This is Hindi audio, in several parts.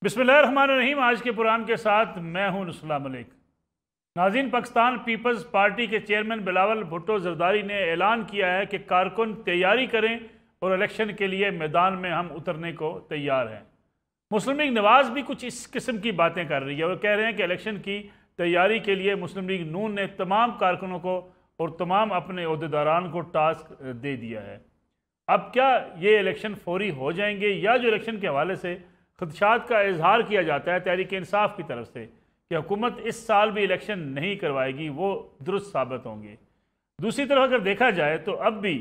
बिस्मिल्लाहिर्रहमानिर्रहीम। आज के प्रोग्राम के साथ मैं हूं नुसला मलिक। नाज़रीन, पाकिस्तान पीपल्स पार्टी के चेयरमैन बिलावल भुट्टो जरदारी ने ऐलान किया है कि कारकुन तैयारी करें और इलेक्शन के लिए मैदान में हम उतरने को तैयार हैं। मुस्लिम लीग नवाज़ भी कुछ इस किस्म की बातें कर रही है। वो कह रहे हैं कि इलेक्शन की तैयारी के लिए मुस्लिम लीग नून ने तमाम कारकुनों को और तमाम अपने अहदेदारान को टास्क दे दिया है। अब क्या ये इलेक्शन फौरी हो जाएंगे, या जो इलेक्शन के हवाले से खदशात का इजहार किया जाता है तहरीक इंसाफ की तरफ से कि हुकूमत इस साल भी इलेक्शन नहीं करवाएगी, वो दुरुस्त साबित होंगे। दूसरी तरफ अगर देखा जाए तो अब भी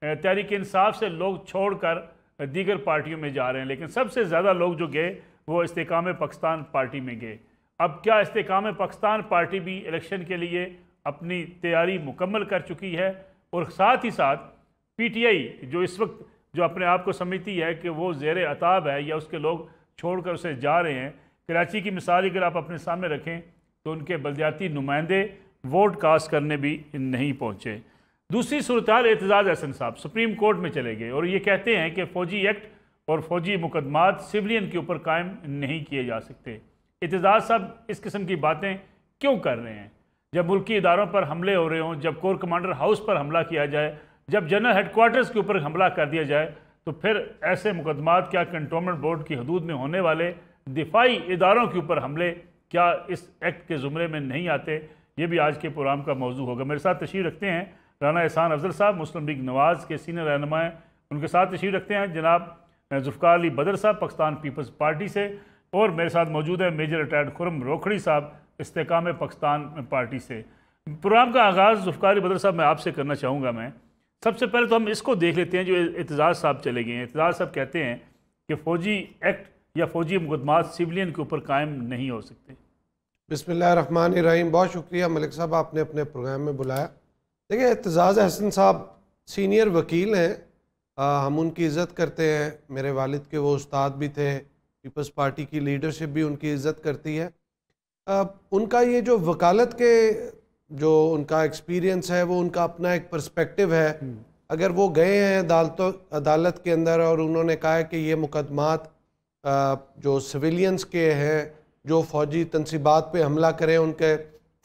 तहरीक इंसाफ से लोग छोड़कर दीगर पार्टियों में जा रहे हैं, लेकिन सबसे ज़्यादा लोग जो गए वो इस्तेकाम पाकिस्तान पार्टी में गए। अब क्या इस्तेकाम पाकिस्तान पार्टी भी इलेक्शन के लिए अपनी तैयारी मुकम्मल कर चुकी है? और साथ ही साथ PTI जो इस वक्त जो अपने आप को समझती है कि वो ज़ेर अताब है या उसके लोग छोड़कर उसे जा रहे हैं। कराची की मिसाल अगर आप अपने सामने रखें तो उनके बलदियाती नुमाइंदे वोट कास्ट करने भी नहीं पहुँचे। दूसरी सूरत एतजाज़ अहसन साहब सुप्रीम कोर्ट में चले गए और ये कहते हैं कि फ़ौजी एक्ट और फ़ौजी मुकदमात सिविलियन के ऊपर कायम नहीं किए जा सकते। एतजाज़ साहब इस किस्म की बातें क्यों कर रहे हैं? जब मुल्की इदारों पर हमले हो रहे हों, जब कोर कमांडर हाउस पर हमला किया जाए, जब जनरल हेडक्वार्टर्स के ऊपर हमला कर दिया जाए, तो फिर ऐसे मुकदमात क्या कंटोनमेंट बोर्ड की हदूद में होने वाले दिफाई इदारों के ऊपर हमले क्या इस एक्ट के ज़ुमरे में नहीं आते? ये भी आज के प्रोग्राम का मौजू होगा। मेरे साथ तशरीफ़ रखते हैं राना एहसान अफजल साहब, मुस्लिम लीग नवाज़ के सीनियर रहनुमा हैं। उनके साथ तशरीफ़ रखते हैं जनाब जुल्फ़िकार अली बदर साहब पाकिस्तान पीपल्स पार्टी से, और मेरे साथ मौजूद है मेजर रिटायर्ड खुर्रम रोखड़ी साहब इस्तेकाम पाकिस्तान पार्टी से। प्रोग्राम का आगाज़ जुल्फ़िकार अली बदर साहब मैं आपसे करना चाहूँगा। मैं सबसे पहले तो हम इसको देख लेते हैं जो एतजाज़ साहब चले गए हैं। एतजाज़ साहब कहते हैं कि फ़ौजी एक्ट या फ़ौजी मुकदमात सिविलियन के ऊपर कायम नहीं हो सकते। बिस्मिल्लाहिर्रहमानिर्रहीम। बहुत शुक्रिया मलिक साहब, आपने अपने प्रोग्राम में बुलाया। देखिए, एतजाज़ अहसन साहब सीनियर वकील हैं, हम उनकी इज़्ज़त करते हैं। मेरे वालिद के वो उस्ताद भी थे, पीपल्स पार्टी की लीडरशिप भी उनकी इज़्ज़त करती है। उनका ये जो वकालत के जो उनका एक्सपीरियंस है वो उनका अपना एक पर्सपेक्टिव है। अगर वो गए हैं अदालत के अंदर और उन्होंने कहा है कि ये मुकदमात जो सिविलियंस के हैं जो फ़ौजी तनसीबात पे हमला करें उनके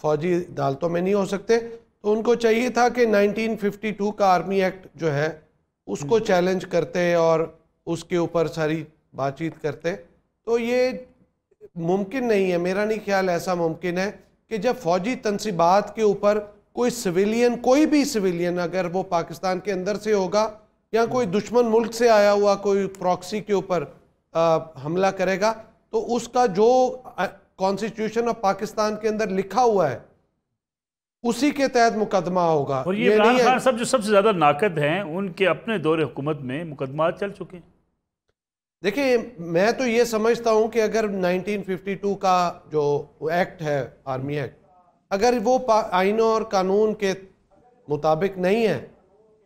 फ़ौजी अदालतों में नहीं हो सकते, तो उनको चाहिए था कि 1952 का आर्मी एक्ट जो है उसको चैलेंज करते और उसके ऊपर सारी बातचीत करते। तो ये मुमकिन नहीं है, मेरा नहीं ख्याल ऐसा मुमकिन है कि जब फ़ौजी तनसीबात के ऊपर कोई सिविलियन, कोई भी सिविलियन, अगर वो पाकिस्तान के अंदर से होगा या कोई दुश्मन मुल्क से आया हुआ कोई प्रॉक्सी के ऊपर हमला करेगा, तो उसका जो कॉन्स्टिट्यूशन ऑफ पाकिस्तान के अंदर लिखा हुआ है उसी के तहत मुकदमा होगा। और ये इमरान खान साहब जो सबसे ज़्यादा नाकद हैं, उनके अपने दौरे हुकूमत में मुकदमात चल चुके हैं। देखिए, मैं तो ये समझता हूँ कि अगर 1952 का जो एक्ट है, आर्मी एक्ट, अगर वो आइनों और कानून के मुताबिक नहीं है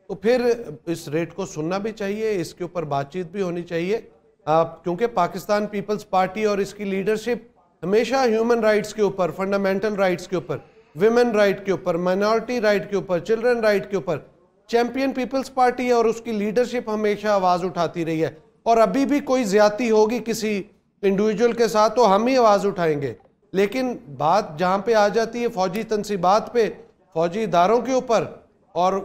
तो फिर इस रेट को सुनना भी चाहिए, इसके ऊपर बातचीत भी होनी चाहिए। क्योंकि पाकिस्तान पीपल्स पार्टी और इसकी लीडरशिप हमेशा ह्यूमन राइट्स के ऊपर, फंडामेंटल राइट्स के ऊपर, विमेन राइट के ऊपर, माइनॉरिटी राइट के ऊपर, चिल्ड्रन राइट के ऊपर चैम्पियन पीपल्स पार्टी है और उसकी लीडरशिप हमेशा आवाज़ उठाती रही है। और अभी भी कोई ज्यादती होगी किसी इंडिविजुअल के साथ तो हम ही आवाज़ उठाएंगे। लेकिन बात जहाँ पे आ जाती है फ़ौजी तनसीबात पे, फ़ौजी इदारों के ऊपर और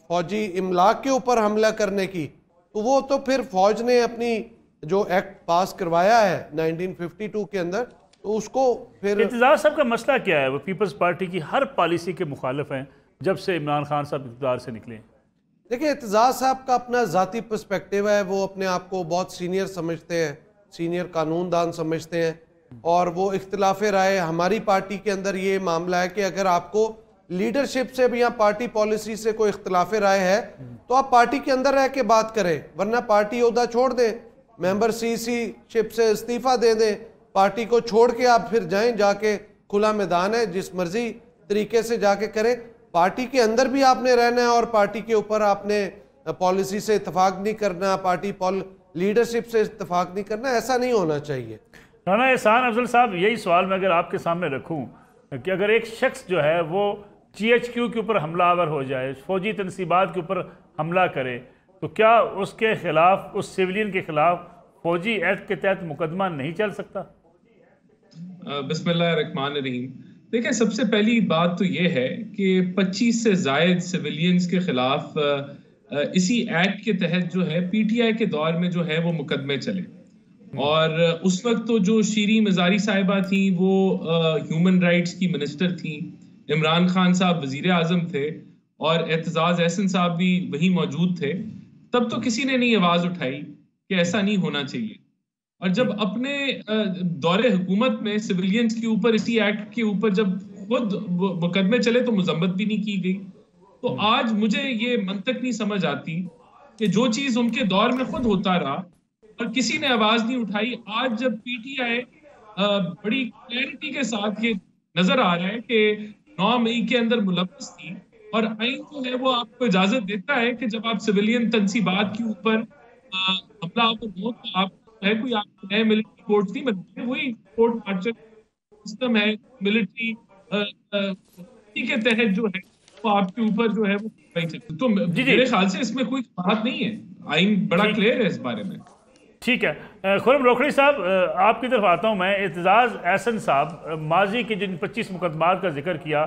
फ़ौजी इमलाक के ऊपर हमला करने की, तो वो तो फिर फ़ौज ने अपनी जो एक्ट पास करवाया है 1952 के अंदर, तो उसको फिर। एतजाज़ साहब का मसला क्या है? वो पीपल्स पार्टी की हर पॉलिसी के मुखालिफ हैं जब से इमरान खान साहब इक़्तिदार से निकले। देखिए, एतजाज़ साहब का अपना ज़ाती पर्सपेक्टिव है, वो अपने आप को बहुत सीनियर समझते हैं, सीनियर कानूनदान समझते हैं, और वो इख्तिलाफ़ राय हमारी पार्टी के अंदर ये मामला है कि अगर आपको लीडरशिप से भी या पार्टी पॉलिसी से कोई इख्तिलाफ़ राय है तो आप पार्टी के अंदर रह के बात करें, वरना पार्टी ओहदा छोड़ दें, मेंबर CC शिप से इस्तीफ़ा दे दें, पार्टी को छोड़ के आप फिर जाएं, जाके खुला मैदान है, जिस मर्जी तरीके से जाके करें। पार्टी के अंदर भी आपने रहना है और पार्टी के ऊपर आपने पॉलिसी से इत्तेफाक नहीं करना, पार्टी लीडरशिप से इत्तेफाक नहीं करना, ऐसा नहीं होना चाहिए। राना एहसान अफजल साहब, यही सवाल मैं अगर आपके सामने रखूं कि अगर एक शख्स जो है वो GHQ के ऊपर हमलावर हो जाए, फ़ौजी तनसीबात के ऊपर हमला करे, तो क्या उसके खिलाफ, उस सिविलियन के खिलाफ फौजी एक्ट के तहत मुकदमा नहीं चल सकता? बिस्मिल्लाहिर्रहमानिर्रहीम। देखिए, सबसे पहली बात तो ये है कि 25 से जायद सिविलियंस के खिलाफ इसी एक्ट के तहत जो है पीटीआई के दौर में जो है वो मुकदमे चले, और उस वक्त तो जो शीरी मजारी साहिबा थी वो ह्यूमन राइट्स की मिनिस्टर थी, इमरान खान साहब वजीर आजम थे और एतजाज एहसन साहब भी वहीं मौजूद थे। तब तो किसी ने नहीं आवाज उठाई कि ऐसा नहीं होना चाहिए। और जब अपने दौरे हुकूमत में सिविलियंस के ऊपर इसी एक्ट के ऊपर जब खुद मुकदमे चले तो मजम्मत भी नहीं की गई। तो आज मुझे ये मंतक नहीं समझ आती कि जो चीज उनके दौर में खुद होता रहा और किसी ने आवाज नहीं उठाई, आज जब पीटीआई बड़ी क्लैरिटी के साथ ये नजर आ रहा है कि 9 मई के अंदर मुलव्वस थी, और आइन जो है वो आपको इजाजत देता है कि जब आप सिविलियन तनसीबात के ऊपर हमला हो तो आप है कोई आप नए मिलिट्री कोर्ट नहीं बनते, वही कोर्ट मार्शल सिस्टम है मिलिट्री के तहत जो है वो आपके ऊपर जो है वो तो मेरे ख्याल से इसमें कोई बात नहीं है, आइन बड़ा क्लियर है इस बारे में। ठीक है। खुरम रोखड़ी साहब, आपकी तरफ आता हूँ मैं। एतजाज एहसन साहब, माजी के जिन 25 मुकदमात का जिक्र किया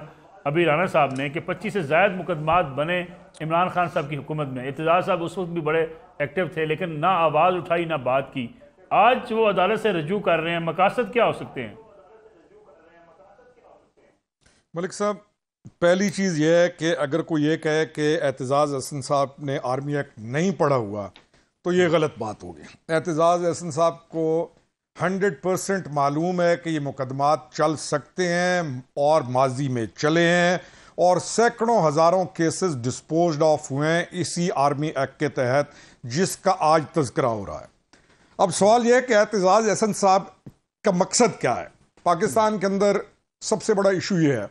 अभी राना साहब ने कि 25 से ज़ायद मुकदमात बने इमरान खान साहब की हुकूमत में, एतजाज साहब उस वक्त भी बड़े एक्टिव थे लेकिन ना आवाज़ उठाई ना बात की। आज वो अदालत से रजू कर रहे हैं, मकासद क्या हो सकते हैं? मलिक साहब, पहली चीज़ यह है कि अगर कोई ये कहे कि एतजाज एहसन साहब ने आर्मी एक्ट नहीं पढ़ा हुआ तो ये गलत बात होगी। एतजाज एहसन साहब को 100% मालूम है कि ये मुकदमात चल सकते हैं और माजी में चले हैं, और सैकड़ों हज़ारों केसेस डिस्पोज्ड ऑफ हुए हैं इसी आर्मी एक्ट के तहत जिसका आज तज़किरा हो रहा है। अब सवाल यह है कि एतजाज एहसन साहब का मकसद क्या है। पाकिस्तान के अंदर सबसे बड़ा इशू ये है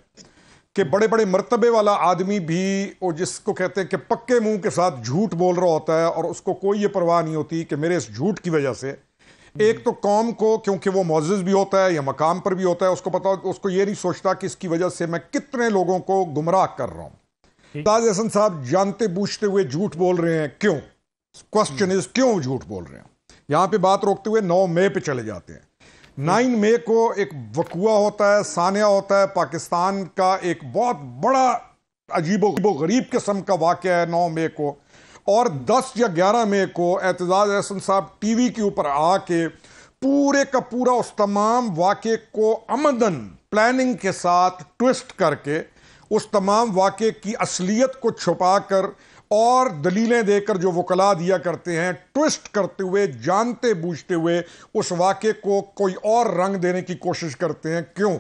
कि बड़े बड़े मर्तबे वाला आदमी भी, वो जिसको कहते हैं कि पक्के मुंह के साथ झूठ बोल रहा होता है और उसको कोई ये परवाह नहीं होती कि मेरे इस झूठ की वजह से एक तो कौम को, क्योंकि वो मुअज़्ज़िज़ भी होता है या मकाम पर भी होता है, उसको पता, उसको ये नहीं सोचता कि इसकी वजह से मैं कितने लोगों को गुमराह कर रहा हूँ। एतजाज एहसन साहब जानते बूझते हुए झूठ बोल रहे हैं, क्यों? क्वेश्चन इज क्यों झूठ बोल रहे हैं। यहां पे बात रोकते हुए 9 मई पे चले जाते हैं। 9 मई को एक वकुआ होता है, सानिया होता है, पाकिस्तान का एक बहुत बड़ा अजीबो गरीब किस्म का वाक़या है 9 मई को, और 10 या 11 मई को एतजाज एहसन साहब टीवी के ऊपर आके पूरे का पूरा उस तमाम वाक़े को अमदन प्लानिंग के साथ ट्विस्ट करके उस तमाम वाक़े की असलियत को छुपाकर और दलीलें देकर जो वकला दिया करते हैं, ट्विस्ट करते हुए जानते बूझते हुए उस वाक़े को कोई और रंग देने की कोशिश करते हैं। क्यों?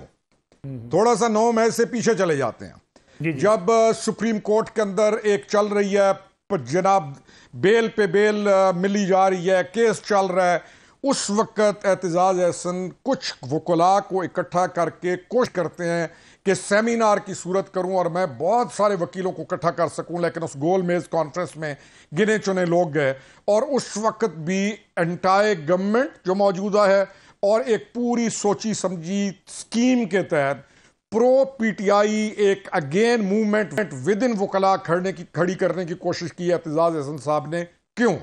थोड़ा सा 9 मई से पीछे चले जाते हैं। जब सुप्रीम कोर्ट के अंदर एक चल रही है, जनाब बेल पे बेल मिली जा रही है, केस चल रहा है, उस वक्त एतजाज एहसन कुछ वकला को इकट्ठा करके कोशिश करते हैं कि सेमिनार की सूरत करूं और मैं बहुत सारे वकीलों को इकट्ठा कर सकूं, लेकिन उस गोल मेज कॉन्फ्रेंस में गिने चुने लोग गए, और उस वक्त भी एंटायर गवर्नमेंट जो मौजूदा है और एक पूरी सोची समझी स्कीम के तहत प्रो पीटीआई एक अगेन मूवमेंट विद इन वकला खड़ी करने की कोशिश की है एतजाज एहसन साहब ने। क्यों?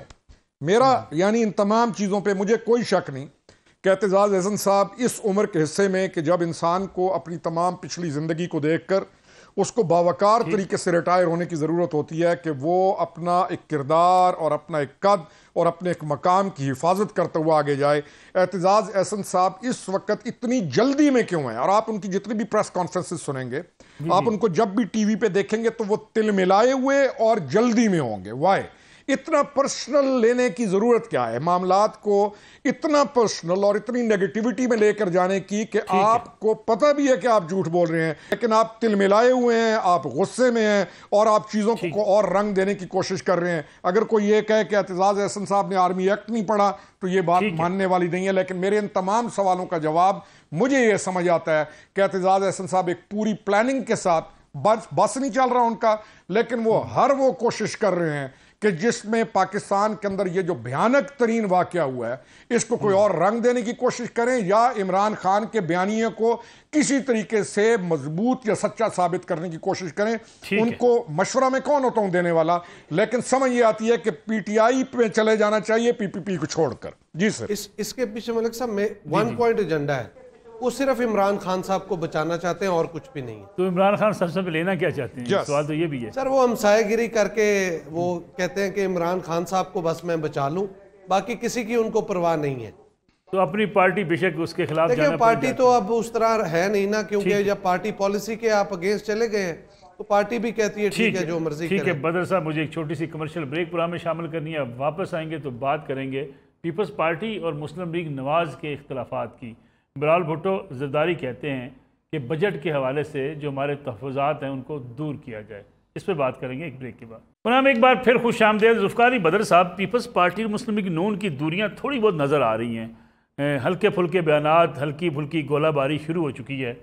मेरा यानी इन तमाम चीज़ों पे मुझे कोई शक नहीं कि एतजाज एहसन साहब इस उम्र के हिस्से में कि जब इंसान को अपनी तमाम पिछली ज़िंदगी को देखकर उसको बावकार तरीके से रिटायर होने की ज़रूरत होती है कि वो अपना एक किरदार और अपना एक कद और अपने एक मकाम की हिफाजत करते हुए आगे जाए। एतजाज एहसन साहब इस वक्त इतनी जल्दी में क्यों हैं? और आप उनकी जितनी भी प्रेस कॉन्फ्रेंसेस सुनेंगे, आप उनको जब भी टीवी पे देखेंगे तो वो तिलमिलाए हुए और जल्दी में होंगे। वाई? इतना पर्सनल लेने की जरूरत क्या है? मामलात को इतना पर्सनल और इतनी नेगेटिविटी में लेकर जाने की कि आपको पता भी है कि आप झूठ बोल रहे हैं, लेकिन आप तिलमिलाए हुए हैं, आप गुस्से में हैं और आप चीजों को और रंग देने की कोशिश कर रहे हैं। अगर कोई ये कहे कि एतजाज एहसन साहब ने आर्मी एक्ट नहीं पढ़ा तो ये बात मानने वाली नहीं है। लेकिन मेरे इन तमाम सवालों का जवाब मुझे ये समझ आता है कि एतजाज एहसन साहब एक पूरी प्लानिंग के साथ बस नहीं चल रहा उनका, लेकिन वो हर वो कोशिश कर रहे हैं कि जिसमें पाकिस्तान के अंदर ये जो भयानक तरीन वाकया हुआ है इसको कोई और रंग देने की कोशिश करें, या इमरान खान के बयानिए को किसी तरीके से मजबूत या सच्चा साबित करने की कोशिश करें। उनको मशवरा में कौन होता हूं देने वाला, लेकिन समझ ये आती है कि पीटीआई पे चले जाना चाहिए पीपीपी को छोड़कर। जी सर। इसके पीछे मलिक साहब में वन पॉइंट एजेंडा है, वो सिर्फ इमरान खान साहब को बचाना चाहते हैं और कुछ भी नहीं है। तो इमरान खान सबसे लेना क्या चाहते हैं? सवाल तो ये भी है सर, वो हमसायागिरी करके वो कहते हैं कि इमरान खान साहब को बस मैं बचा लूं, बाकी किसी की उनको परवाह नहीं है। तो अपनी पार्टी बेशक उसके खिलाफ देखिए, पार्टी तो अब उस तरह है नहीं ना, क्योंकि जब पार्टी पॉलिसी के आप अगेंस्ट चले गए हैं तो पार्टी भी कहती है ठीक है जो मर्जी ठीक है। बदर साहब, मुझे एक छोटी सी कमर्शियल ब्रेक प्रोग्राम में शामिल करनी है, वापस आएंगे तो बात करेंगे पीपल्स पार्टी और मुस्लिम लीग नवाज के इख्तलाफात की। बिलावल भुट्टो ज़रदारी कहते हैं कि बजट के हवाले से जो हमारे तहफ़्फ़ुज़ात हैं उनको दूर किया जाए। इस पर बात करेंगे एक ब्रेक के बाद। पुनः एक बार फिर खुश आमदेद ज़ुल्फ़िकार बदर साहब। पीपल्स पार्टी और मुस्लिम लीग नून की दूरियां थोड़ी बहुत नज़र आ रही हैं, हल्के फुल्के बयानात, हल्की फुल्की गोलाबारी शुरू हो चुकी है।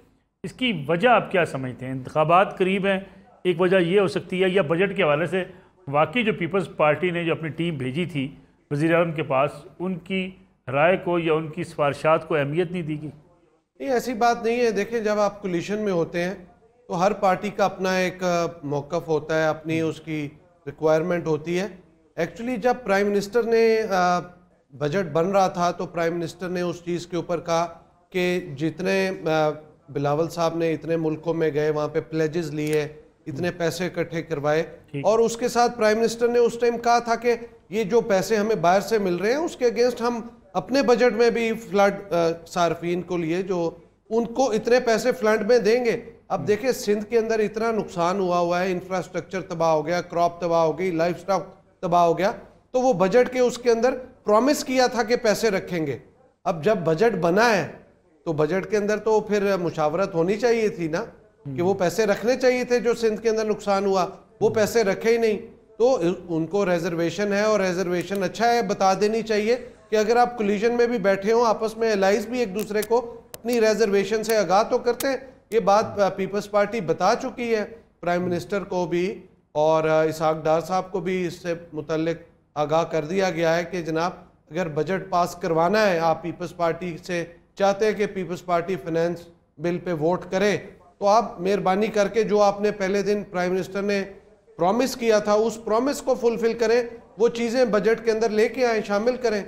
इसकी वजह आप क्या समझते हैं? इंतखाबात करीब हैं, एक वजह यह हो सकती है, या बजट के हवाले से वाकई जो पीपल्स पार्टी ने जो अपनी टीम भेजी थी वज़ीर आज़म के पास, उनकी राय को या उनकी सिफारिशात को अहमियत नहीं दी गई? नहीं, ऐसी बात नहीं है। देखें, जब आप कोलिशन में होते हैं तो हर पार्टी का अपना एक मौक़िफ़ होता है, अपनी उसकी रिक्वायरमेंट होती है। एक्चुअली जब प्राइम मिनिस्टर ने बजट बन रहा था तो प्राइम मिनिस्टर ने उस चीज़ के ऊपर कहा कि जितने बिलावल साहब ने इतने मुल्कों में गए, वहाँ पे प्लेजेस लिए, इतने पैसे इकट्ठे करवाए, और उसके साथ प्राइम मिनिस्टर ने उस टाइम कहा था कि ये जो पैसे हमें बाहर से मिल रहे हैं उसके अगेंस्ट हम अपने बजट में भी फ्लड सार्फिन को लिए जो उनको इतने पैसे फ्लड में देंगे। अब देखिए, सिंध के अंदर इतना नुकसान हुआ है, इंफ्रास्ट्रक्चर तबाह हो गया, क्रॉप तबाह हो गई, लाइफ स्टॉक तबाह हो गया, तो वो बजट के उसके अंदर प्रॉमिस किया था कि पैसे रखेंगे। अब जब बजट बना है तो बजट के अंदर तो फिर मुशावरत होनी चाहिए थी ना, कि वो पैसे रखने चाहिए थे जो सिंध के अंदर नुकसान हुआ, वो पैसे रखे ही नहीं। तो उनको रिजर्वेशन है, और रिजर्वेशन अच्छा है, बता देनी चाहिए कि अगर आप कोलिशन में भी बैठे हो, आपस में एलाइज भी एक दूसरे को अपनी रिजर्वेशन से आगाह तो करते हैं। ये बात पीपल्स पार्टी बता चुकी है प्राइम मिनिस्टर को भी, और इसहाक डार साहब को भी इससे मुतल्लिक आगाह कर दिया गया है कि जनाब, अगर बजट पास करवाना है, आप पीपल्स पार्टी से चाहते हैं कि पीपल्स पार्टी फाइनेंस बिल पे वोट करे, तो आप मेहरबानी करके जो आपने पहले दिन प्राइम मिनिस्टर ने प्रॉमिस किया था उस प्रॉमिस को फुलफिल करें, वो चीज़ें बजट के अंदर लेके आए, शामिल करें,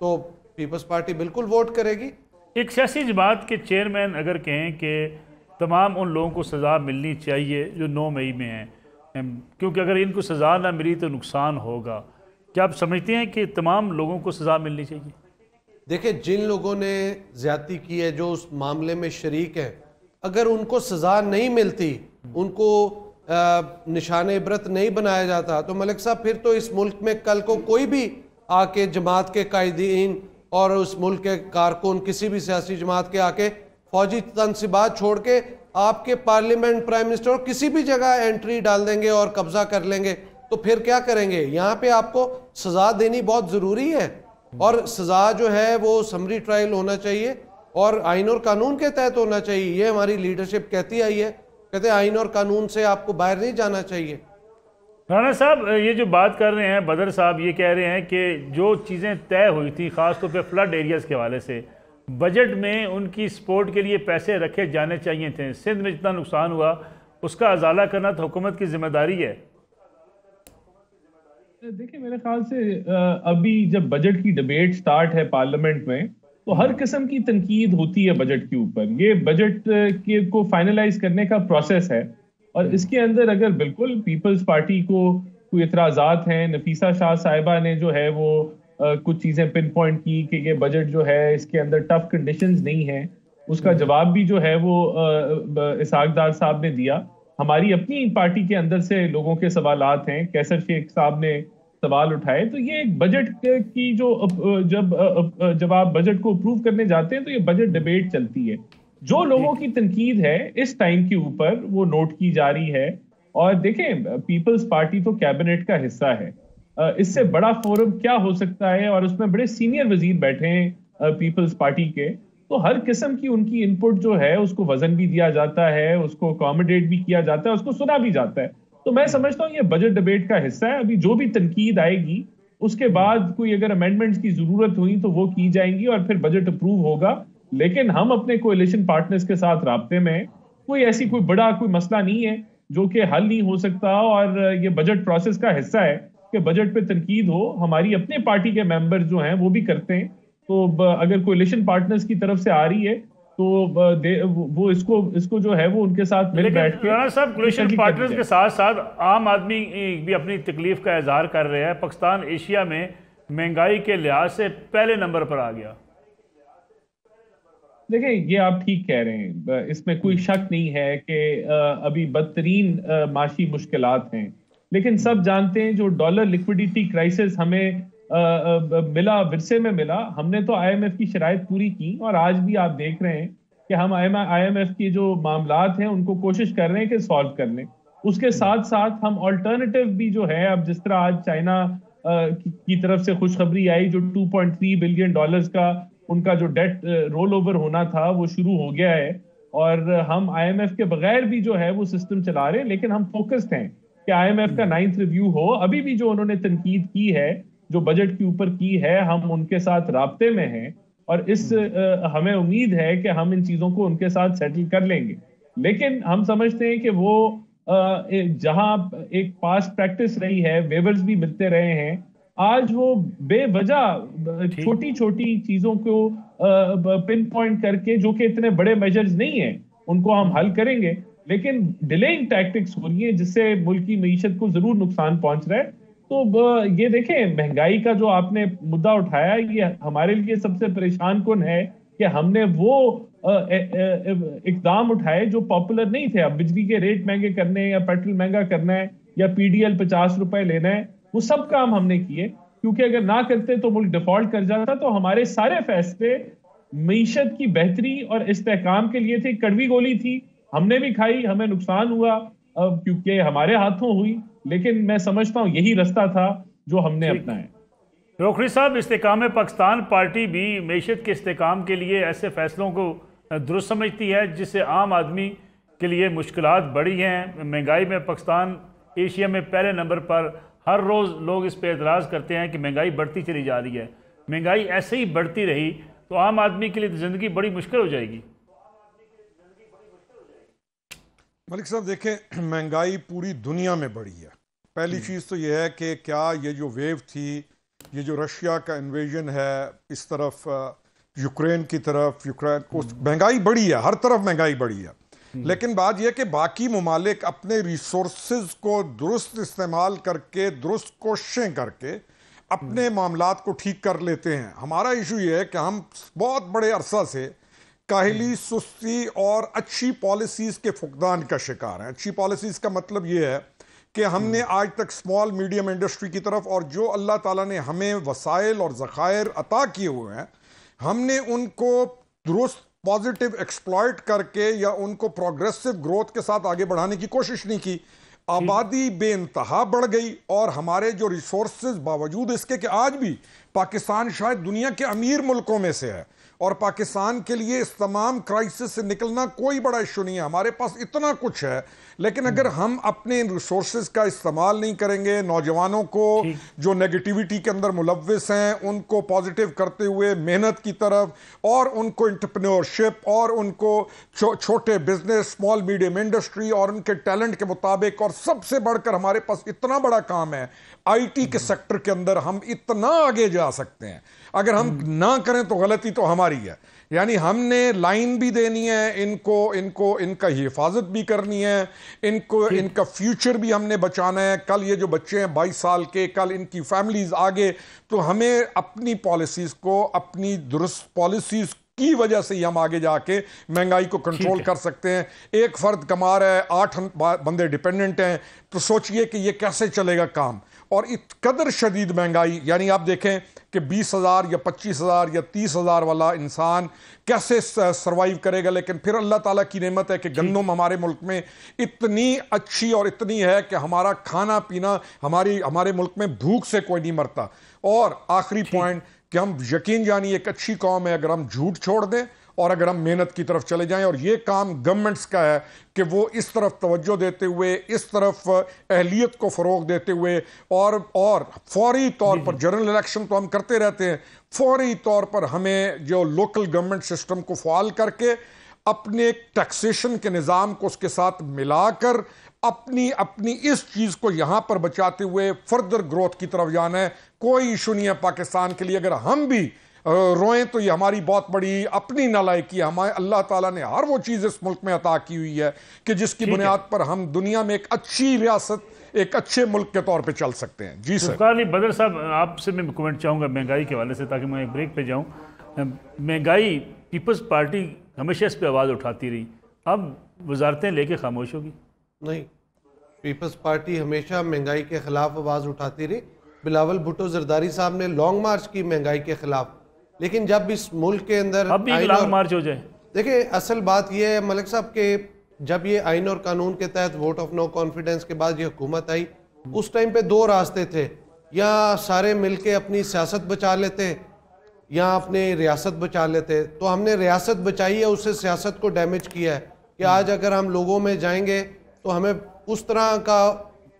तो पीपल्स पार्टी बिल्कुल वोट करेगी। एक सियासी जमात के चेयरमैन अगर कहें कि तमाम उन लोगों को सज़ा मिलनी चाहिए जो 9 मई में हैं, क्योंकि अगर इनको सज़ा ना मिली तो नुकसान होगा, क्या आप समझते हैं कि तमाम लोगों को सज़ा मिलनी चाहिए? देखिए, जिन लोगों ने ज़्यादती की है, जो उस मामले में शरीक हैं, अगर उनको सज़ा नहीं मिलती, उनको निशान इबरत नहीं बनाया जाता, तो मलिक साहब फिर तो इस मुल्क में कल को कोई भी आके जमात के कायदीन और उस मुल्क के कारकुन किसी भी सियासी जमात के आके फौजी तनसीबात छोड़ के आपके पार्लियामेंट, प्राइम मिनिस्टर और किसी भी जगह एंट्री डाल देंगे और कब्जा कर लेंगे, तो फिर क्या करेंगे? यहाँ पे आपको सज़ा देनी बहुत ज़रूरी है, और सज़ा जो है वो समरी ट्रायल होना चाहिए और आइन और कानून के तहत होना चाहिए। ये हमारी लीडरशिप कहती आई है, कहते हैं आइन और कानून से आपको बाहर नहीं जाना चाहिए। राना साहब, ये जो बात कर रहे हैं बदर साहब, ये कह रहे हैं कि जो चीज़ें तय हुई थी ख़ासतौर पे फ्लड एरियाज़ के हवाले से, बजट में उनकी सपोर्ट के लिए पैसे रखे जाने चाहिए थे। सिंध में जितना नुकसान हुआ उसका अजाला करना तो हुकूमत की जिम्मेदारी है। देखिए, मेरे ख्याल से अभी जब बजट की डिबेट स्टार्ट है पार्लियामेंट में, तो हर किस्म की तनकीद होती है बजट के ऊपर। ये बजट के को फाइनलाइज करने का प्रोसेस है, और इसके अंदर अगर बिल्कुल पीपल्स पार्टी को कोई इतराज़ात हैं, नफीसा शाह साहिबा ने जो है वो कुछ चीज़ें पिन पॉइंट की कि ये बजट जो है इसके अंदर टफ कंडीशंस नहीं है, उसका जवाब भी जो है वो इसहाक डार साहब ने दिया। हमारी अपनी पार्टी के अंदर से लोगों के सवालात हैं, कैसर शेख साहब ने सवाल उठाए। तो ये एक बजट की जो जब आप बजट को अप्रूव करने जाते हैं तो ये बजट डिबेट चलती है। जो लोगों की तनकीद है इस टाइम के ऊपर वो नोट की जा रही है। और देखें, पीपल्स पार्टी तो कैबिनेट का हिस्सा है, इससे बड़ा फोरम क्या हो सकता है, और उसमें बड़े सीनियर वजीर बैठे हैं पीपल्स पार्टी के, तो हर किस्म की उनकी इनपुट जो है उसको वजन भी दिया जाता है, उसको अकोमोडेट भी किया जाता है, उसको सुना भी जाता है। तो मैं समझता हूँ ये बजट डिबेट का हिस्सा है। अभी जो भी तनकीद आएगी उसके बाद कोई अगर अमेंडमेंट्स की जरूरत हुई तो वो की जाएंगी और फिर बजट अप्रूव होगा। लेकिन हम अपने कोalition पार्टनर्स के साथ राब्ते में हैं। कोई ऐसी कोई बड़ा कोई मसला नहीं है जो कि हल नहीं हो सकता, और ये बजट प्रोसेस का हिस्सा है कि बजट पे तनकीद हो। हमारी अपने पार्टी के मेंबर जो हैं वो भी करते हैं। तो अगर कोalition पार्टनर्स की तरफ से आ रही है तो वो इसको जो है वो उनके साथ मिल बैठ के। राणा साहब, कोalition पार्टनर्स के साथ साथ आम आदमी भी अपनी तकलीफ का इजहार कर रहे हैं। पाकिस्तान एशिया में महंगाई के लिहाज से पहले नंबर पर आ गया। देखिए, ये आप ठीक कह रहे हैं, इसमें कोई शक नहीं है कि अभी बदतरीन माशी मुश्किलात हैं। लेकिन सब जानते हैं जो डॉलर लिक्विडिटी क्राइसिस हमें मिला, विरसे में मिला, हमने तो आईएमएफ की शराइत पूरी की और आज भी आप देख रहे हैं कि हम आईएमएफ की जो मामलात हैं उनको कोशिश कर रहे हैं कि सॉल्व कर लें। उसके साथ साथ हम ऑल्टरनेटिव भी जो है, अब जिस तरह आज चाइना की तरफ से खुशखबरी आई, जो 2.3 बिलियन डॉलर्स का उनका जो डेट रोल ओवर होना था वो शुरू हो गया है। और हम आईएमएफ के बगैर भी जो है वो सिस्टम चला रहे हैं। लेकिन हम फोकस्ड हैं कि आईएमएफ का 9th रिव्यू हो। अभी भी जो उन्होंने तनकीद की है, जो बजट के ऊपर की है, हम उनके साथ राब्ते में हैं और हमें उम्मीद है कि हम इन चीजों को उनके साथ सेटल कर लेंगे। लेकिन हम समझते हैं कि वो जहां एक पास्ट प्रैक्टिस रही है, वेवर्स भी मिलते रहे हैं, आज वो बेवजह छोटी छोटी चीजों को पिन पॉइंट करके, जो कि इतने बड़े मेजर्स नहीं है, उनको हम हल करेंगे। लेकिन डिलेइंग टैक्टिक्स हो रही है जिससे मुल्क की मईशत को जरूर नुकसान पहुंच रहा है। तो ये देखें, महंगाई का जो आपने मुद्दा उठाया, ये हमारे लिए सबसे परेशान कुन है कि हमने वो इकदाम उठाए जो पॉपुलर नहीं थे। अब बिजली के रेट महंगे करने हैं, या पेट्रोल महंगा करना है, या पीडीएल 50 रुपए लेना है, वो सब काम हमने किए, क्योंकि अगर ना करते तो मुल्क डिफॉल्ट कर जाता। तो हमारे सारे फैसले मईशत की बेहतरी और इस्तेहकाम के लिए थे। कड़वी गोली थी, हमने भी खाई, हमें नुकसान हुआ क्योंकि हमारे हाथों हुई। लेकिन मैं समझता हूँ यही रास्ता था जो हमने अपनाया। रोखड़ी साहब, इस्तेकाम पाकिस्तान पार्टी भी मईशत के इस्तेकाम के लिए ऐसे फैसलों को दुरुस्त समझती है जिससे आम आदमी के लिए मुश्किलात बढ़ी हैं। महंगाई में पाकिस्तान एशिया में पहले नंबर पर। हर रोज़ लोग इस पर एतराज़ करते हैं कि महंगाई बढ़ती चली जा रही है। महंगाई ऐसे ही बढ़ती रही तो आम आदमी के लिए ज़िंदगी बड़ी मुश्किल हो जाएगी। मलिक साहब देखें, महंगाई पूरी दुनिया में बढ़ी है। पहली चीज़ तो यह है कि क्या ये जो वेव थी, ये जो रशिया का इन्वेजन है इस तरफ, यूक्रेन की तरफ, महंगाई बढ़ी है, हर तरफ महंगाई बढ़ी है। लेकिन बात यह कि बाकी ममालिक अपने रिसोर्सेज को दुरुस्त इस्तेमाल करके, दुरुस्त कोशिशें करके अपने मामलात को ठीक कर लेते हैं। हमारा इशू ये है कि हम बहुत बड़े अरसा से काहली, सुस्ती और अच्छी पॉलिसीज़ के फुकदान का शिकार हैं। अच्छी पॉलिसीज़ का मतलब ये है कि हमने आज तक स्मॉल मीडियम इंडस्ट्री की तरफ, और जो अल्लाह ताला ने हमें वसाइल और ज़खायर अता किए हुए हैं, हमने उनको दुरुस्त पॉजिटिव एक्सप्लॉइट करके या उनको प्रोग्रेसिव ग्रोथ के साथ आगे बढ़ाने की कोशिश नहीं की। आबादी बेइंतहा बढ़ गई और हमारे जो रिसोर्सेज, बावजूद इसके कि आज भी पाकिस्तान शायद दुनिया के अमीर मुल्कों में से है और पाकिस्तान के लिए इस तमाम क्राइसिस से निकलना कोई बड़ा इशू नहीं है, हमारे पास इतना कुछ है। लेकिन अगर हम अपने रिसोर्सेज का इस्तेमाल नहीं करेंगे, नौजवानों को जो नेगेटिविटी के अंदर मुलव्विस हैं उनको पॉजिटिव करते हुए मेहनत की तरफ, और उनको एंटरप्रेन्योरशिप और उनको छोटे बिजनेस, स्मॉल मीडियम इंडस्ट्री और उनके टैलेंट के मुताबिक, और सबसे बढ़कर हमारे पास इतना बड़ा काम है आईटी के सेक्टर के अंदर, हम इतना आगे जा सकते हैं। अगर हम ना करें तो गलती तो हमारी है। यानी हमने लाइन भी देनी है इनको इनका हिफाजत भी करनी है, इनका फ्यूचर भी हमने बचाना है। कल ये जो बच्चे हैं 22 साल के, कल इनकी फैमिलीज आगे, तो हमें अपनी पॉलिसीज को, अपनी दुरुस्त पॉलिसीज की वजह से ही हम आगे जाके महंगाई को कंट्रोल कर सकते हैं। एक फर्द कमा रहा है, 8 बंदे डिपेंडेंट हैं, तो सोचिए कि ये कैसे चलेगा काम। और इत कदर शदीद महंगाई, यानी आप देखें कि 20,000 या 25,000 या 30,000 वाला इंसान कैसे सरवाइव करेगा। लेकिन फिर अल्लाह ताला की नेमत है कि गंदम हमारे मुल्क में इतनी अच्छी और इतनी है कि हमारा खाना पीना, हमारे मुल्क में भूख से कोई नहीं मरता। और आखिरी पॉइंट कि हम यकीन जानिए एक अच्छी कौम है अगर हम झूठ छोड़ दें और अगर हम मेहनत की तरफ चले जाएं, और ये काम गवर्नमेंट्स का है कि वो इस तरफ तवज्जो देते हुए, इस तरफ अहलियत को फ़रोग देते हुए, और फौरी तौर पर जनरल इलेक्शन तो हम करते रहते हैं, फौरी तौर पर हमें जो लोकल गवर्नमेंट सिस्टम को फ़ाल करके अपने टैक्सेशन के निज़ाम को उसके साथ मिलाकर अपनी इस चीज़ को यहां पर बचाते हुए फर्दर ग्रोथ की तरफ जाना है। कोई इशू नहीं है पाकिस्तान के लिए। अगर हम भी रोएं तो ये हमारी बहुत बड़ी अपनी नालायकी है। हमारे अल्लाह ताला ने हर वो चीज़ इस मुल्क में अता की हुई है कि जिसकी बुनियाद पर हम दुनिया में एक अच्छी रियासत, एक अच्छे मुल्क के तौर पे चल सकते हैं। जी सर। अली बदर साहब, आपसे मैं कमेंट चाहूँगा महंगाई के हवाले से, ताकि मैं एक ब्रेक पे जाऊँ। महंगाई, पीपल्स पार्टी हमेशा इस पर आवाज़ उठाती रही, अब वजारतें लेके खामोश होगी? नहीं, पीपल्स पार्टी हमेशा महंगाई के खिलाफ आवाज़ उठाती रही। बिलावल भुट्टो जरदारी साहब ने लॉन्ग मार्च की महंगाई के खिलाफ, लेकिन जब इस मुल्क के अंदर अब भी लॉन्ग मार्च हो जाए, देखिए असल बात यह है मलिक साहब के जब ये आइन और कानून के तहत वोट ऑफ नो कॉन्फिडेंस के बाद ये हुकूमत आई, उस टाइम पे दो रास्ते थे, या सारे मिलके अपनी सियासत बचा लेते या अपनी रियासत बचा लेते। तो हमने रियासत बचाई है, उससे सियासत को डैमेज किया है कि आज अगर हम लोगों में जाएंगे तो हमें उस तरह का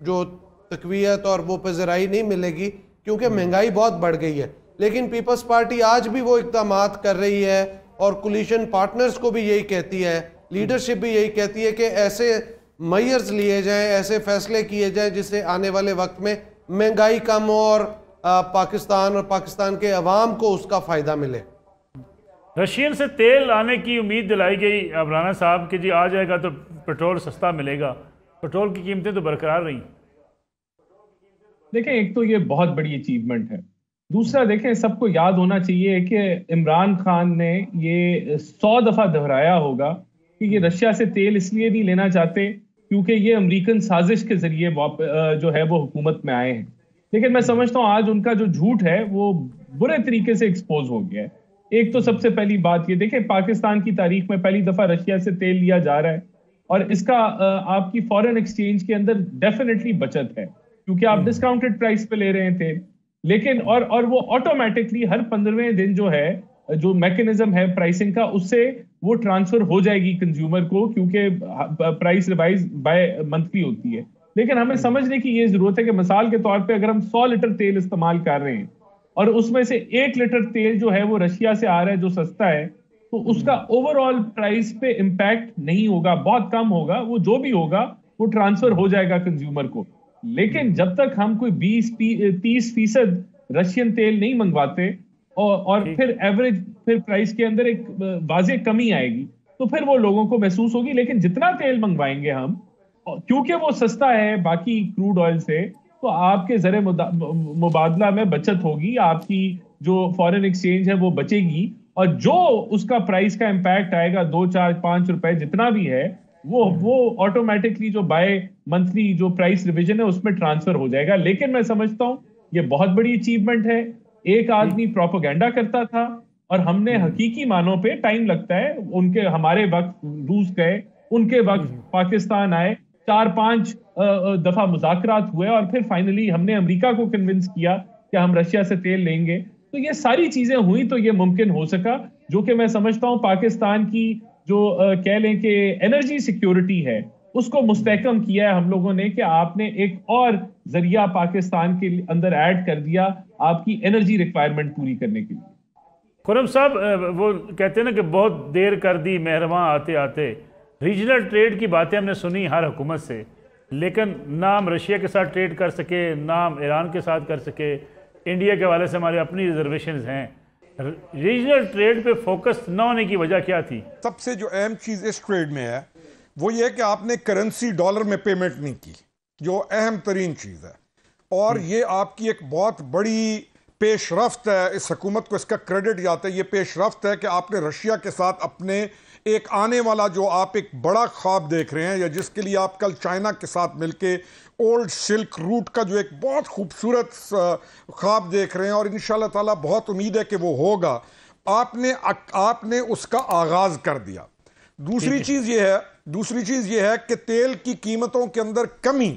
जो तकवीयत और वो पज़राई नहीं मिलेगी, क्योंकि महंगाई बहुत बढ़ गई है। लेकिन पीपल्स पार्टी आज भी वो इक़दामात कर रही है और कोलिशन पार्टनर्स को भी यही कहती है, लीडरशिप भी यही कहती है कि ऐसे मेजर्स लिए जाएं, ऐसे फैसले किए जाएं जिससे आने वाले वक्त में महंगाई कम हो और पाकिस्तान और पाकिस्तान के अवाम को उसका फ़ायदा मिले। रशियन से तेल आने की उम्मीद दिलाई गई अबराना साहब कि जी आ जाएगा तो पेट्रोल सस्ता मिलेगा, पेट्रोल की कीमतें तो बरकरार रही। देखें, एक तो ये बहुत बड़ी अचीवमेंट है। दूसरा देखें, सबको याद होना चाहिए कि इमरान खान ने ये 100 दफ़ा दोहराया होगा कि ये रशिया से तेल इसलिए नहीं लेना चाहते क्योंकि ये अमेरिकन साजिश के जरिए जो है वो हुकूमत में आए हैं। लेकिन मैं समझता हूँ आज उनका जो झूठ है वो बुरे तरीके से एक्सपोज हो गया है। एक तो सबसे पहली बात ये देखें, पाकिस्तान की तारीख में पहली दफ़ा रशिया से तेल लिया जा रहा है और इसका आपकी फॉरेन एक्सचेंज के अंदर डेफिनेटली बचत है क्योंकि आप डिस्काउंटेड प्राइस पे ले रहे हैं तेल। लेकिन और वो ऑटोमेटिकली हर 15वें दिन जो है जो मैकेनिज्म है प्राइसिंग का, उससे वो ट्रांसफर हो जाएगी कंज्यूमर को, क्योंकि प्राइस रिवाइज बाय मंथली होती है। लेकिन हमें समझने की ये जरूरत है कि मिसाल के तौर पे अगर हम 100 लीटर तेल इस्तेमाल कर रहे हैं और उसमें से 1 लीटर तेल जो है वो रशिया से आ रहा है जो सस्ता है, तो उसका ओवरऑल प्राइस पे इम्पैक्ट नहीं होगा, बहुत कम होगा। वो जो भी होगा वो ट्रांसफर हो जाएगा कंज्यूमर को। लेकिन जब तक हम कोई 20-30% रशियन तेल नहीं मंगवाते और फिर एवरेज फिर प्राइस के अंदर एक वाज़ेह कमी आएगी, तो फिर वो लोगों को महसूस होगी। लेकिन जितना तेल मंगवाएंगे हम, क्योंकि वो सस्ता है बाकी क्रूड ऑयल से, तो आपके ज़रे मुबादला में बचत होगी, आपकी जो फॉरेन एक्सचेंज है वो बचेगी और जो उसका प्राइस का इम्पैक्ट आएगा 2, 4, 5 रुपए जितना भी है वो ऑटोमेटिकली जो बाय मंथली जो प्राइस रिवीजन है उसमें ट्रांसफर हो जाएगा। लेकिन मैं समझता हूं ये बहुत बड़ी अचीवमेंट है। एक आदमी प्रोपेगेंडा करता था और हमने हकीकी मानों पे टाइम लगता है, उनके हमारे वक्त रूस गए, उनके वक्त पाकिस्तान आए, 4-5 दफा मुज़ाकरात हुए और फिर फाइनली हमने अमेरिका को कन्विंस किया कि हम रशिया से तेल लेंगे। तो ये सारी चीजें हुई तो ये मुमकिन हो सका, जो कि मैं समझता हूं पाकिस्तान की जो कह लें कि एनर्जी सिक्योरिटी है उसको मुस्तहकम किया है हम लोगों ने, कि आपने एक और जरिया पाकिस्तान के अंदर ऐड कर दिया आपकी एनर्जी रिक्वायरमेंट पूरी करने के लिए। खुरम साहब, वो कहते हैं ना कि बहुत देर कर दी मेहरबां आते आते। रीजनल ट्रेड की बातें हमने सुनी हर हुकूमत से, लेकिन ना हम रशिया के साथ ट्रेड कर सके, ना हम ईरान के साथ कर सके। इंडिया के हवाले से हमारी अपनी रिजर्वेशंस हैं। रीजनल ट्रेड पे फोकस न होने की वजह क्या थी? सबसे जो अहम चीज़ इस ट्रेड में है वो ये कि आपने करेंसी डॉलर में पेमेंट नहीं की, जो अहम तरीन चीज़ है। और ये आपकी एक बहुत बड़ी पेशरफ्त है, इस हुकूमत को इसका क्रेडिट जाता है। ये पेशरफ्त है कि आपने रशिया के साथ अपने एक आने वाला जो आप एक बड़ा ख्वाब देख रहे हैं, या जिसके लिए आप कल चाइना के साथ मिलके ओल्ड सिल्क रूट का जो एक बहुत खूबसूरत ख्वाब देख रहे हैं और इंशाल्लाह ताला बहुत उम्मीद है कि वो होगा, आपने उसका आगाज कर दिया। दूसरी चीज़ ये है कि तेल की कीमतों के अंदर कमी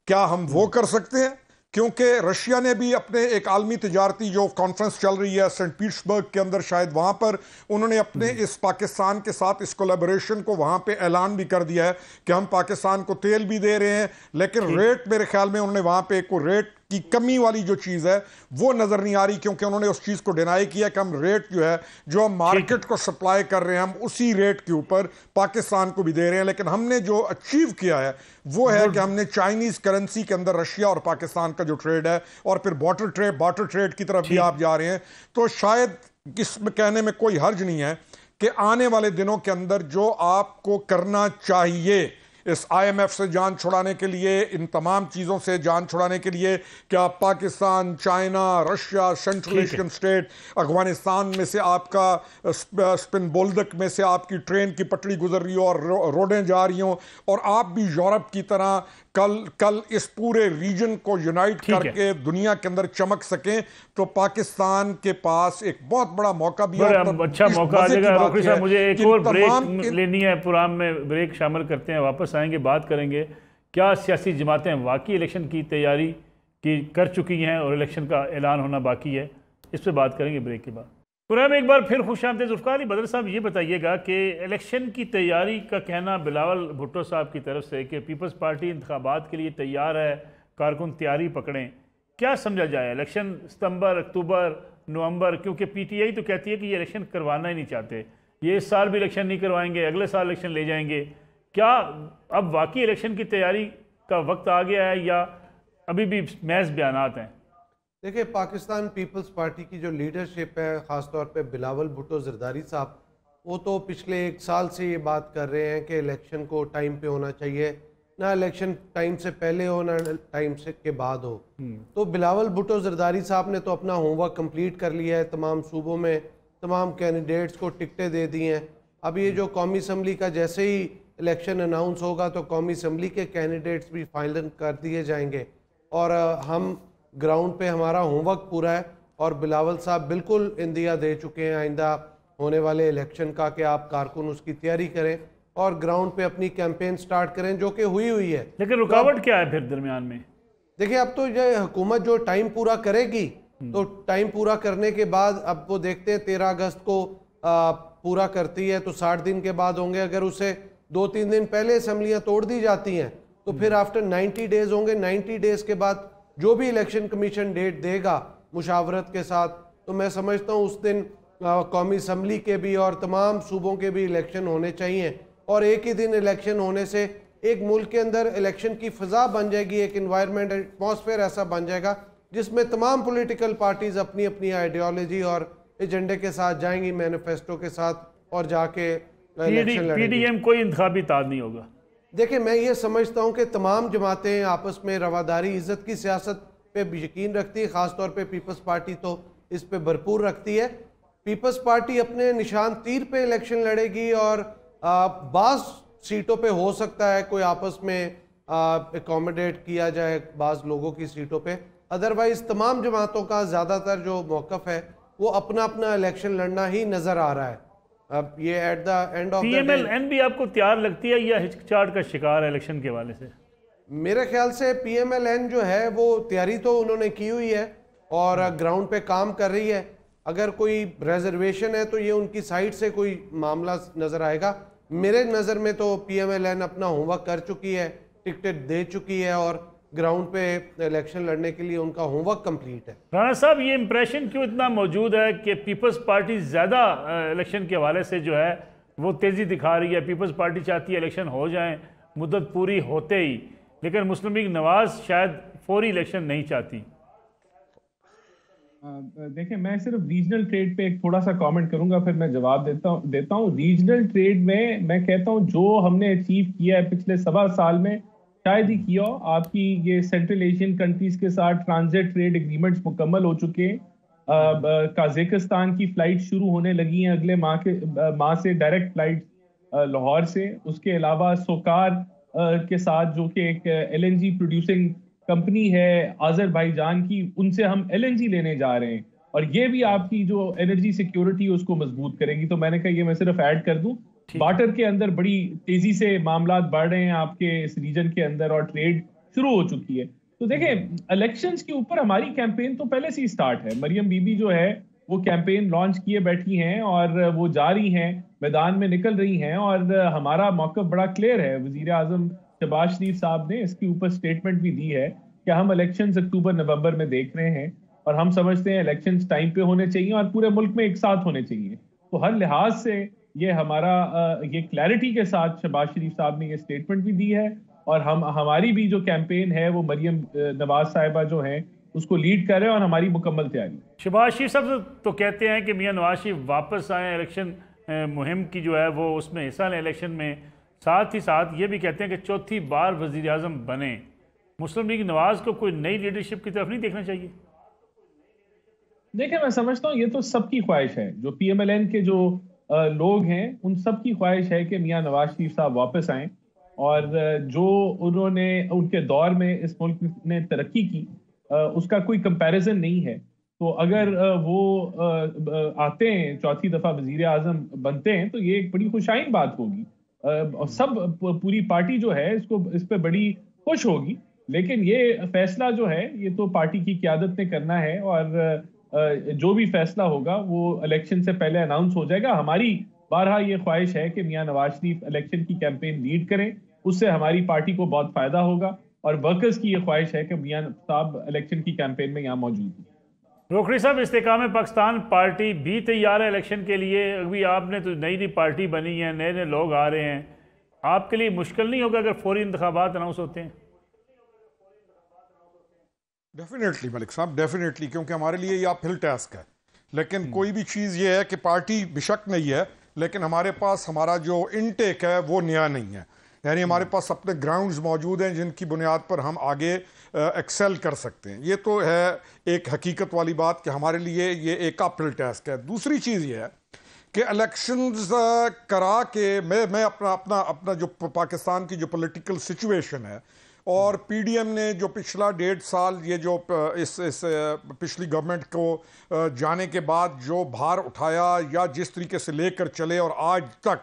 क्या हम वो कर सकते हैं? क्योंकि रशिया ने भी अपने एक आलमी तिजारती जो कॉन्फ्रेंस चल रही है सेंट पीटर्सबर्ग के अंदर, शायद वहाँ पर उन्होंने अपने इस पाकिस्तान के साथ इस कोलैबोरेशन को वहाँ पे ऐलान भी कर दिया है कि हम पाकिस्तान को तेल भी दे रहे हैं, लेकिन रेट मेरे ख्याल में उन्होंने वहाँ पे एक रेट की कमी वाली जो चीज़ है वो नज़र नहीं आ रही, क्योंकि उन्होंने उस चीज़ को डिनाई किया कि हम रेट जो है जो हम मार्केट को सप्लाई कर रहे हैं हम उसी रेट के ऊपर पाकिस्तान को भी दे रहे हैं। लेकिन हमने जो अचीव किया है वो है कि हमने चाइनीज़ करेंसी के अंदर रशिया और पाकिस्तान का जो ट्रेड है और फिर बार्टर ट्रेड की तरफ भी आप जा रहे हैं, तो शायद इसमें कहने में कोई हर्ज नहीं है कि आने वाले दिनों के अंदर जो आपको करना चाहिए इस IMF से जान छुड़ाने के लिए, इन तमाम चीज़ों से जान छुड़ाने के लिए, क्या Pakistan, China, Russia, central Asian state, Afghanistan में से आपका स्पिन बोल्दक में से आपकी ट्रेन की पटड़ी गुजर रही हो और रोडें जा रही हो, और आप भी यूरोप की तरह कल इस पूरे रीजन को यूनाइट करके दुनिया के अंदर चमक सकें, तो पाकिस्तान के पास एक बहुत बड़ा मौका भी है। अच्छा मौका आ जाएगा। रोकड़ी साहब, मुझे एक और ब्रेक लेनी है, प्रोग्राम में ब्रेक शामिल करते हैं, वापस आएंगे, बात करेंगे क्या सियासी जमातें वाकई इलेक्शन की तैयारी की कर चुकी हैं और इलेक्शन का ऐलान होना बाकी है, इस पर बात करेंगे ब्रेक के बाद। प्रोग्राम में एक बार फिर खुशामदीद। ज़ुल्फ़िकार अली बदर साहब, ये बताइएगा कि इलेक्शन की तैयारी का कहना बिलावल भुट्टो साहब की तरफ से कि पीपल्स पार्टी इंतखाबात के लिए तैयार है, कारकुन तैयारी पकड़ें, क्या समझा जाए? इलेक्शन सितंबर, अक्टूबर, नवंबर, क्योंकि PTI तो कहती है कि ये इलेक्शन करवाना ही नहीं चाहते, ये इस साल भी इलेक्शन नहीं करवाएंगे, अगले साल इलेक्शन ले जाएंगे। क्या अब वाकई इलेक्शन की तैयारी का वक्त आ गया है या अभी भी महज बयानात हैं? देखिए, पाकिस्तान पीपल्स पार्टी की जो लीडरशिप है, ख़ास तौर पे बिलावल भुट्टो ज़रदारी साहब, वो तो पिछले 1 साल से ये बात कर रहे हैं कि इलेक्शन को टाइम पे होना चाहिए, ना इलेक्शन टाइम से पहले हो ना टाइम से के बाद हो। तो बिलावल भुट्टो ज़रदारी साहब ने तो अपना होमवर्क कंप्लीट कर लिया है, तमाम सूबों में तमाम कैंडिडेट्स को टिकटें दे दी हैं। अब ये जो कौमी असम्बली का जैसे ही इलेक्शन अनाउंस होगा तो कौमी असम्बली के कैंडिडेट्स भी फाइनल कर दिए जाएंगे और हम ग्राउंड पे हमारा होमवर्क पूरा है। और बिलावल साहब बिल्कुल इंदिया दे चुके हैं आइंदा होने वाले इलेक्शन का कि आप कारकुन उसकी तैयारी करें और ग्राउंड पे अपनी कैंपेन स्टार्ट करें, जो कि हुई है। लेकिन रुकावट क्या है फिर दरमियान में? देखिए, अब तो ये हुकूमत जो टाइम पूरा करेगी, तो टाइम पूरा करने के बाद अब वो देखते हैं 13 अगस्त को पूरा करती है तो 60 दिन के बाद होंगे। अगर उसे 2-3 दिन पहले असम्बलियाँ तोड़ दी जाती हैं तो फिर आफ्टर 90 डेज होंगे। 90 डेज के बाद जो भी इलेक्शन कमीशन डेट देगा मुशावरत के साथ, तो मैं समझता हूँ उस दिन कौमी असम्बली के भी और तमाम सूबों के भी इलेक्शन होने चाहिए। और एक ही दिन इलेक्शन होने से एक मुल्क के अंदर इलेक्शन की फ़ज़ा बन जाएगी, एक इन्वायरमेंट एटमॉस्फेयर ऐसा बन जाएगा जिसमें तमाम पॉलिटिकल पार्टीज़ अपनी अपनी आइडियोलॉजी और एजेंडे के साथ जाएंगी, मैनिफेस्टो के साथ, और जाके PDM कोई इंतखाबी ताज नहीं होगा। देखिए, मैं ये समझता हूँ कि तमाम जमातें आपस में रवादारी, इज़्ज़त की सियासत पे यकीन रखती है। ख़ास तौर पे पीपल्स पार्टी तो इस पे भरपूर रखती है। पीपल्स पार्टी अपने निशान तीर पे इलेक्शन लड़ेगी और बाज़ सीटों पे हो सकता है कोई आपस में एकोमोडेट किया जाए बाज़ लोगों की सीटों पे। अदरवाइज़ तमाम जमातों का ज़्यादातर जो मौक़िफ़ है वो अपना अपना इलेक्शन लड़ना ही नज़र आ रहा है। अब ये at the end of PMLN भी आपको तैयार लगती है या हिचकिचाहट का शिकार है इलेक्शन के हवाले से? मेरे ख्याल से PMLN जो है वो तैयारी तो उन्होंने की हुई है और ग्राउंड पे काम कर रही है। अगर कोई रिजर्वेशन है तो ये उनकी साइड से कोई मामला नज़र आएगा। मेरे नज़र में तो PMLN अपना होमवर्क कर चुकी है, टिकट दे चुकी है और ग्राउंड पे इलेक्शन लड़ने के लिए उनका होमवर्क कंप्लीट है। राणा साहब, ये इंप्रेशन क्यों इतना मौजूद है कि पीपल्स पार्टी ज़्यादा इलेक्शन के हवाले से जो है वो तेज़ी दिखा रही है? पीपल्स पार्टी चाहती है इलेक्शन हो जाएं मुद्दत पूरी होते ही, लेकिन मुस्लिम लीग नवाज शायद फौरी इलेक्शन नहीं चाहती। देखिए, मैं सिर्फ रीजनल ट्रेड पे एक थोड़ा सा कमेंट करूंगा, फिर मैं जवाब देता हूं। रीजनल ट्रेड में मैं कहता हूं जो हमने अचीव किया है पिछले 1.25 साल में शायद ही किया। आपकी ये सेंट्रल एशियन कंट्रीज के साथ ट्रांजिट ट्रेड एग्रीमेंट्स मुकम्मल हो चुके हैं। काज़ाकिस्तान की फ्लाइट शुरू होने लगी हैं अगले माह से, डायरेक्ट फ्लाइट लाहौर से। उसके अलावा सोकार के साथ जो कि एक LNG प्रोड्यूसिंग कंपनी है आज़रबाईजान की, उनसे हम LNG लेने जा रहे हैं और ये भी आपकी जो एनर्जी सिक्योरिटी है उसको मजबूत करेगी। तो मैंने कहा ये मैं सिर्फ ऐड कर दूं। बार्टर के अंदर बड़ी तेजी से मामला बढ़ रहे हैं आपके इस रीजन के अंदर और ट्रेड शुरू हो चुकी है। तो देखें, इलेक्शंस के ऊपर हमारी कैंपेन तो पहले से ही स्टार्ट है। मरियम बीबी जो है वो कैंपेन लॉन्च किए बैठी हैं और वो जा रही हैं, मैदान में निकल रही हैं, और हमारा मौक़िफ़ बड़ा क्लियर है। वज़ीर आज़म शहबाज शरीफ साहब ने इसके ऊपर स्टेटमेंट भी दी है कि हम इलेक्शंस अक्टूबर नवंबर में देख रहे हैं और हम समझते हैं इलेक्शंस टाइम पे होने चाहिए और पूरे मुल्क में एक साथ होने चाहिए। तो हर लिहाज से ये हमारा ये क्लैरिटी के साथ शहबाज शरीफ साहब ने ये स्टेटमेंट भी दी है, और हमारी भी जो कैंपेन है वो मरियम नवाज साहिबा जो हैं उसको लीड कर रहे हैं और हमारी मुकम्मल तैयारी। शहबाज शरीफ साहब तो कहते हैं कि मियां नवाज शरीफ वापस आए, इलेक्शन मुहिम की जो है वो उसमें हिस्सा लें इलेक्शन में। साथ ही साथ ये भी कहते हैं कि चौथी बार वज़ीर आज़म बने। मुस्लिम लीग नवाज को कोई नई लीडरशिप की तरफ नहीं देखना चाहिए? देखिए, मैं समझता हूँ ये तो सबकी ख्वाहिश है, जो PMLN के जो लोग हैं उन सब की ख्वाहिश है कि मियां नवाज शरीफ साहब वापस आएँ, और जो उन्होंने उनके दौर में इस मुल्क ने तरक्की की उसका कोई कंपैरिजन नहीं है। तो अगर वो आते हैं, चौथी दफा वजीर आजम बनते हैं, तो ये एक बड़ी खुशाइन बात होगी। और सब पूरी पार्टी जो है इस पे बड़ी खुश होगी। लेकिन ये फैसला जो है ये तो पार्टी की क़यादत ने करना है, और जो भी फैसला होगा वो इलेक्शन से पहले अनाउंस हो जाएगा। हमारी बारहा ये ख्वाहिश है कि मियां नवाज शरीफ इलेक्शन की कैंपेन लीड करें, उससे हमारी पार्टी को बहुत फायदा होगा, और वर्कर्स की ये ख्वाहिश है कि मियां साहब इलेक्शन की कैंपेन में यहाँ मौजूद हैं। रोकड़ी साहब, इस्तेकाम पाकिस्तान पार्टी भी तैयार है इलेक्शन के लिए? अभी आपने तो नई नई पार्टी बनी है, नए नए लोग आ रहे हैं, आपके लिए मुश्किल नहीं होगा अगर फौरी इंतखाबात अनाउंस होते हैं? डेफिनेटली मलिक साहब, डेफिनेटली, क्योंकि हमारे लिए ये अपहिल टास्क है। लेकिन कोई भी चीज़ ये है कि पार्टी बेशक नहीं है, लेकिन हमारे पास हमारा जो इनटेक है वो नया नहीं है। यानी हमारे पास अपने ग्राउंड्स मौजूद हैं जिनकी बुनियाद पर हम आगे एक्सेल कर सकते हैं। ये तो है एक हकीकत वाली बात कि हमारे लिए ये एक अपहिल टास्क है। दूसरी चीज़ ये है कि इलेक्शंस करा के मैं अपना जो पाकिस्तान की जो पॉलिटिकल सिचुएशन है, और PDM ने जो पिछला 1.5 साल ये जो इस पिछली गवर्नमेंट को जाने के बाद जो भार उठाया, या जिस तरीके से लेकर चले और आज तक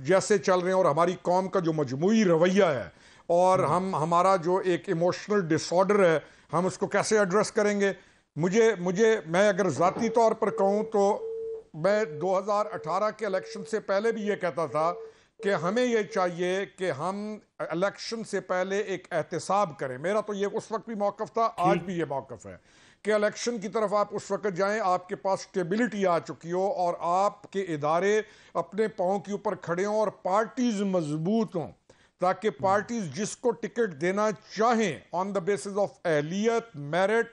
जैसे चल रहे हैं, और हमारी कौम का जो मजमूई रवैया है, और हमारा जो एक इमोशनल डिसऑर्डर है, हम उसको कैसे एड्रेस करेंगे? मैं अगर ज़ाती तौर पर कहूँ तो मैं 2018 के इलेक्शन से पहले भी ये कहता था कि हमें ये चाहिए कि हम इलेक्शन से पहले एक एहतसाब करें। मेरा तो ये उस वक्त भी मौक़िफ़ था, आज भी ये मौक़िफ़ है कि इलेक्शन की तरफ आप उस वक्त जाएं आपके पास स्टेबिलिटी आ चुकी हो, और आपके इदारे अपने पाँव के ऊपर खड़े हों, और पार्टीज़ मजबूत हों, ताकि पार्टीज़ जिसको टिकट देना चाहें ऑन द बेसिस ऑफ अहलियत, मेरिट,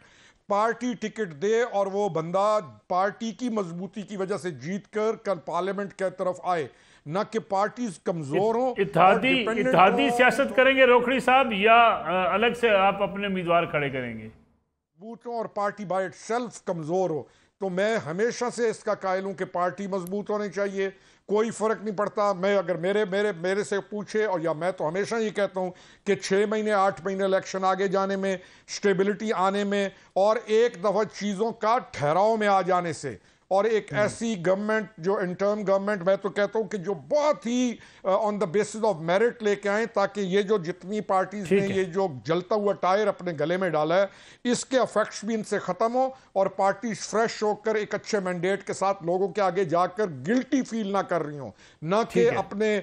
पार्टी टिकट दे, और वो बंदा पार्टी की मजबूती की वजह से जीत कर कल पार्लियामेंट की तरफ आए, न कि पार्टीज कमजोर हो। इत्तेहादी सियासत करेंगे रोकड़ी साहब, या अलग से आप अपने उम्मीदवार खड़े करेंगे? मजबूत हो और पार्टी बाय इटसेल्फ कमजोर हो। तो मैं हमेशा से इसका कायल हूं कि पार्टी मजबूत होनी चाहिए। कोई फर्क नहीं पड़ता, मैं अगर मेरे से पूछे, और या मैं तो हमेशा ये कहता हूं कि 6 महीने 8 महीने इलेक्शन आगे जाने में, स्टेबिलिटी आने में, और एक दफा चीजों का ठहराव में आ जाने से, और एक ऐसी गवर्नमेंट जो इंटर्म गवर्नमेंट, मैं तो कहता हूं कि जो बहुत ही on the basis of merit लेके आए, ताकि ये जो जितनी पार्टीज ने ये जो जलता हुआ टायर अपने गले में डाला है, इसके इफेक्ट्स भी इनसे खत्म हो, और पार्टीज फ्रेश होकर एक अच्छे मैंडेट के साथ लोगों के आगे जाकर गिल्टी फील ना कर रही हो, ना कि अपने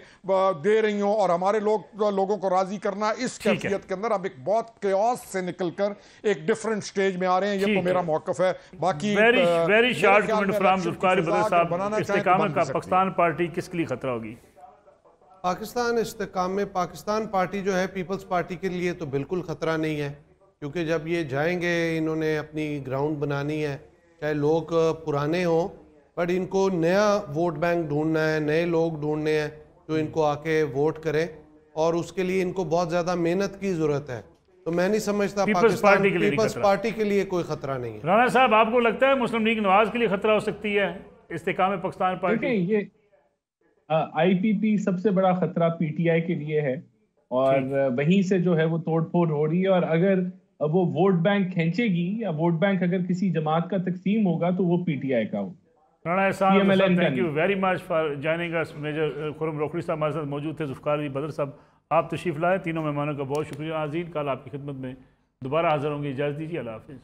दे रही हो, और हमारे लोगों को राजी करना। इस कैफियत के अंदर हम एक बहुत केओस से निकलकर एक डिफरेंट स्टेज में आ रहे हैं। ये तो मेरा मौकफ है। बाकी वेरी शॉर्ट पाकिस्तान पार्टी किसके लिए खतरा होगी? पाकिस्तान पार्टी जो है पीपल्स पार्टी के लिए तो बिल्कुल ख़तरा नहीं है, क्योंकि जब ये जाएंगे, इन्होंने अपनी ग्राउंड बनानी है, चाहे लोग पुराने हों, बट इनको नया वोट बैंक ढूंढना है, नए लोग ढूंढने हैं जो इनको आके वोट करें, और उसके लिए इनको बहुत ज़्यादा मेहनत की ज़रूरत है। तो मैं नहीं समझता पीपल्स पार्टी के लिए कोई खतरा नहीं है। राणा साहब, आपको लगता है मुस्लिम लीग नवाज के लिए खतरा हो सकती है इस्तेकाम पाकिस्तान पार्टी? ये IPP सबसे बड़ा खतरा PTI के लिए है, और वहीं से जो है वो तोड़फोड़ हो रही है, और अगर वो वोट बैंक खींचेगी, या वोट बैंक अगर किसी जमात का तकसीम होगा, तो वो PTI का हो। राणा साहब, thank you very much for joining us. Major Khurram Rokhri साहब हमारे साथ मौजूद थे, जुल्फ़िकार अली बदर साहब, आप तशरीफ़ लाए। तीनों मेहमानों का बहुत शुक्रिया। नाज़रीन, कल आपकी खिदमत में दोबारा हाजिर होंगे। इजाज़त दीजिए, अल्लाह हाफिज़।